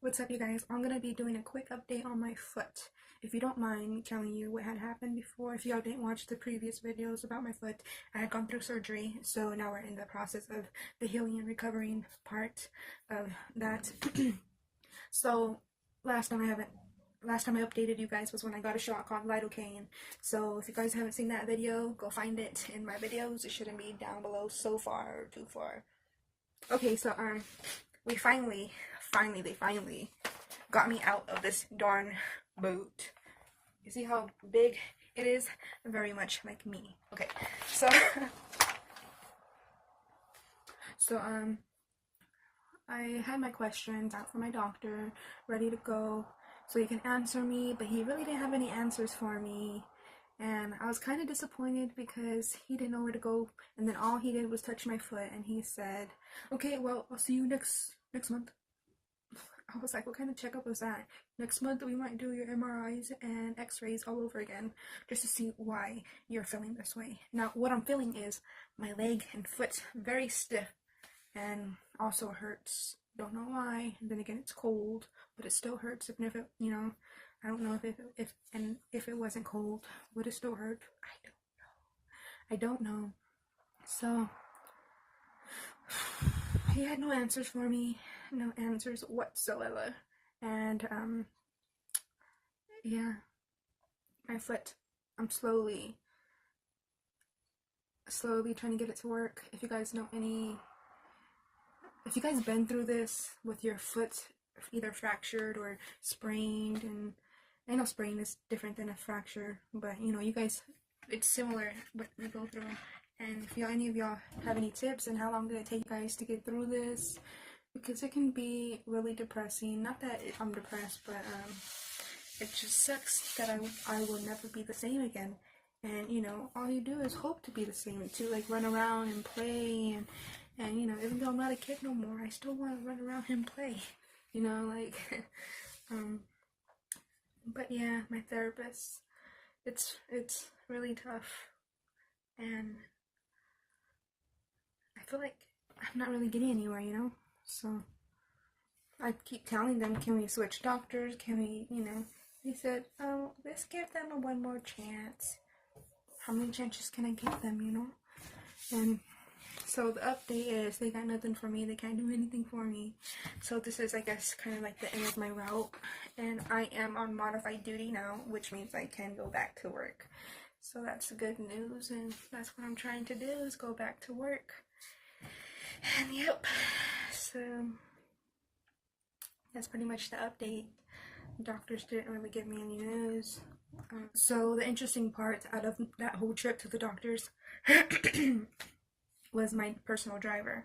What's up, you guys? I'm gonna be doing a quick update on my foot. If you don't mind telling you what had happened before, if y'all didn't watch the previous videos about my foot, I had gone through surgery, so now we're in the process of the healing and recovering part of that. So last time I updated you guys was when I got a shot called lidocaine. So if you guys haven't seen that video, go find it in my videos. It shouldn't be down below so far or too far. Okay, so we they finally got me out of this darn boot. You see how big it is? Very much like me. Okay, so so I had my questions out for my doctor, ready to go, so he can answer me, but he really didn't have any answers for me. And I was kind of disappointed because he didn't know where to go, and then all he did was touch my foot, and he said, "Okay, well, I'll see you next month." I was like, what kind of checkup was that? Next month we might do your MRIs and x-rays all over again just to see why you're feeling this way. Now, what I'm feeling is my leg and foot very stiff and also hurts. Don't know why. And then again, it's cold, but it still hurts. Even if it, I don't know if it wasn't cold, would it still hurt? I don't know. So he had no answers for me, no answers whatsoever. And yeah, my foot, I'm slowly trying to get it to work. If you guys been through this with your foot either fractured or sprained, and I know sprain is different than a fracture, but you guys, it's similar what we go through. And if any of y'all have any tips on how long did it take you guys to get through this, because it can be really depressing. Not that I'm depressed, but it just sucks that I will never be the same again. And all you do is hope to be the same, to like run around and play, and even though I'm not a kid no more, I still want to run around and play, like but yeah, my therapist, it's really tough, and I feel like I'm not really getting anywhere, so I keep telling them, can we switch doctors, can we, they said, oh, let's give them one more chance. How many chances can I give them, and so the update is they got nothing for me. They can't do anything for me. So this is, I guess, kind of like the end of my route. And I am on modified duty now, which means I can go back to work. So that's good news, and that's what I'm trying to do, is go back to work. And yep, so that's pretty much the update. Doctors didn't really give me any news. So the interesting part out of that whole trip to the doctors was my personal driver.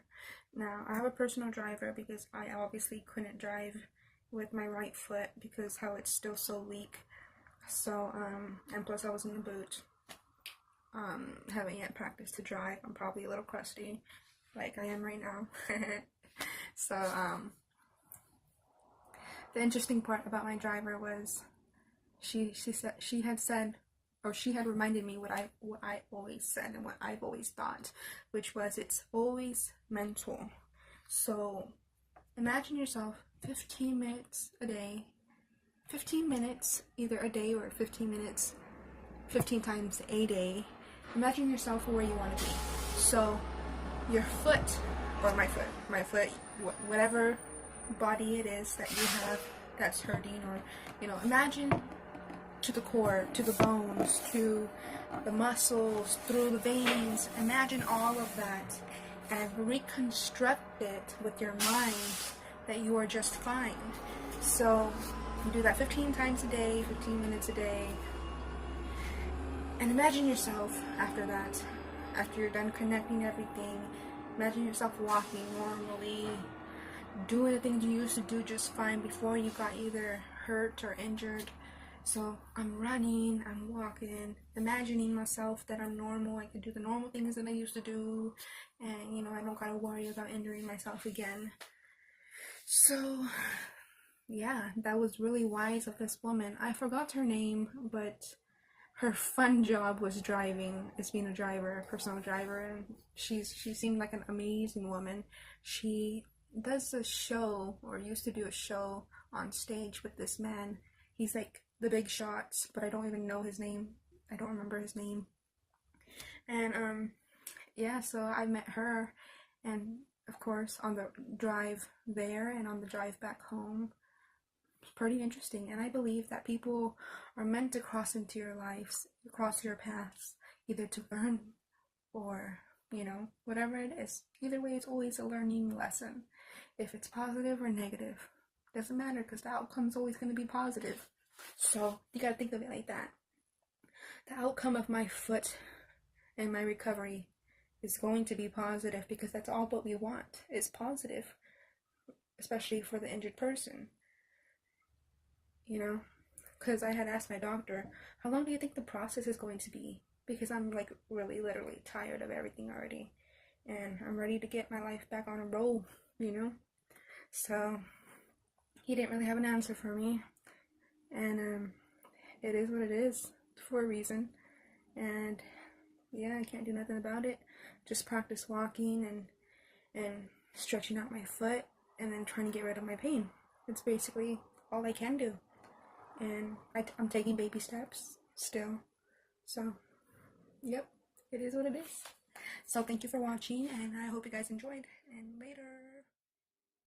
Now, I have a personal driver because I obviously couldn't drive with my right foot because how it's still so weak. So, and plus I was in the boot. Haven't yet practiced to drive. I'm probably a little crusty, like I am right now. So, the interesting part about my driver was she had reminded me what I always said and what I've always thought, which was it's always mental. So imagine yourself 15 minutes a day, 15 minutes either a day or 15 minutes 15 times a day. Imagine yourself where you want to be. So your foot, or my foot, whatever body it is that you have that's hurting, or imagine to the core, to the bones, to the muscles, through the veins. Imagine all of that and reconstruct it with your mind that you are just fine. So you do that 15 times a day, 15 minutes a day. And imagine yourself after that, after you're done connecting everything, imagine yourself walking normally, doing the things you used to do just fine before you got either hurt or injured. So I'm running, I'm walking, imagining myself that I'm normal, I can do the normal things that I used to do, and I don't gotta worry about injuring myself again. So yeah, that was really wise of this woman. I forgot her name, but her fun job was driving, is being a driver, a personal driver, and she seemed like an amazing woman. She does a show, or used to do a show on stage with this man. He's like the big shots, but I don't even know his name. I don't remember his name. And yeah, so I met her, and of course on the drive there and on the drive back home, it's pretty interesting. And I believe that people are meant to cross into your lives, cross your paths, either to learn or, you know, whatever it is. Either way, it's always a learning lesson. If it's positive or negative, doesn't matter, because the outcome's always going to be positive. So you gotta think of it like that. The outcome of my foot and my recovery is going to be positive, because that's all what we want is positive, especially for the injured person, you know. Because I had asked my doctor, how long do you think the process is going to be? Because I'm like really literally tired of everything already, and I'm ready to get my life back on a roll, you know. So he didn't really have an answer for me, and it is what it is for a reason. And yeah, I can't do nothing about it. Just practice walking and stretching out my foot, and then trying to get rid of my pain. It's basically all I can do. And I'm taking baby steps still. So, yep, it is what it is. So thank you for watching, and I hope you guys enjoyed. And later.